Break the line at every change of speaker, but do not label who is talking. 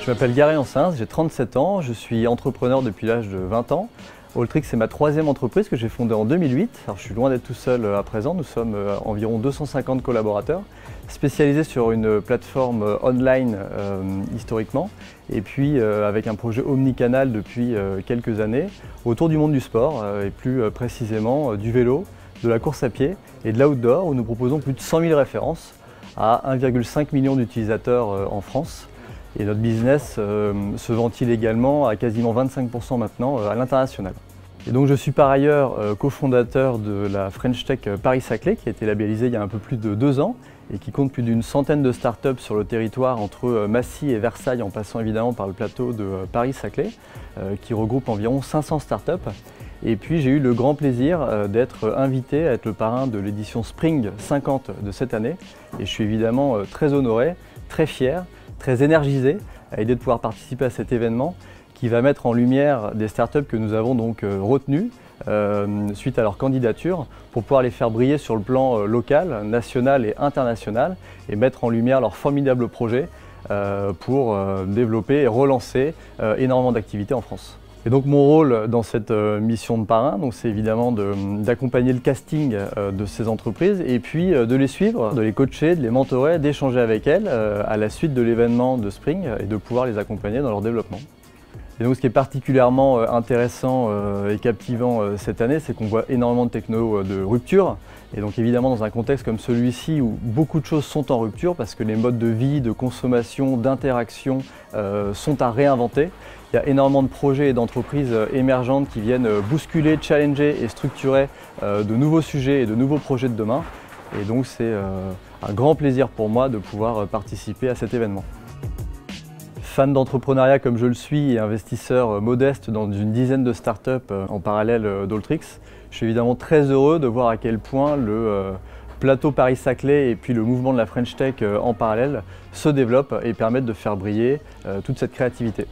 Je m'appelle Gary Ansins, j'ai 37 ans, je suis entrepreneur depuis l'âge de 20 ans. Alltrix, c'est ma troisième entreprise que j'ai fondée en 2008. Alors, je suis loin d'être tout seul à présent, nous sommes environ 250 collaborateurs, spécialisés sur une plateforme online historiquement, et puis avec un projet omnicanal depuis quelques années autour du monde du sport, et plus précisément du vélo, de la course à pied et de l'outdoor, où nous proposons plus de 100 000 références à 1,5 million d'utilisateurs en France. Et notre business se ventile également à quasiment 25% maintenant à l'international. Et donc je suis par ailleurs cofondateur de la French Tech Paris-Saclay, qui a été labellisée il y a un peu plus de 2 ans et qui compte plus d'une centaine de startups sur le territoire entre Massy et Versailles, en passant évidemment par le plateau de Paris-Saclay, qui regroupe environ 500 startups. Et puis j'ai eu le grand plaisir d'être invité à être le parrain de l'édition Spring 50 de cette année. Et je suis évidemment très honoré, très fier, très énergisé à l'idée de pouvoir participer à cet événement qui va mettre en lumière des startups que nous avons donc retenues suite à leur candidature pour pouvoir les faire briller sur le plan local, national et international et mettre en lumière leurs formidables projets pour développer et relancer énormément d'activités en France. Et donc mon rôle dans cette mission de parrain, c'est évidemment d'accompagner le casting de ces entreprises et puis de les suivre, de les coacher, de les mentorer, d'échanger avec elles à la suite de l'événement de Spring et de pouvoir les accompagner dans leur développement. Et donc ce qui est particulièrement intéressant et captivant cette année, c'est qu'on voit énormément de techno de rupture. Et donc évidemment dans un contexte comme celui-ci où beaucoup de choses sont en rupture parce que les modes de vie, de consommation, d'interaction sont à réinventer. Il y a énormément de projets et d'entreprises émergentes qui viennent bousculer, challenger et structurer de nouveaux sujets et de nouveaux projets de demain. Et donc c'est un grand plaisir pour moi de pouvoir participer à cet événement. Fan d'entrepreneuriat comme je le suis et investisseur modeste dans une dizaine de startups en parallèle d'Alltrix, je suis évidemment très heureux de voir à quel point le plateau Paris-Saclay et puis le mouvement de la French Tech en parallèle se développent et permettent de faire briller toute cette créativité.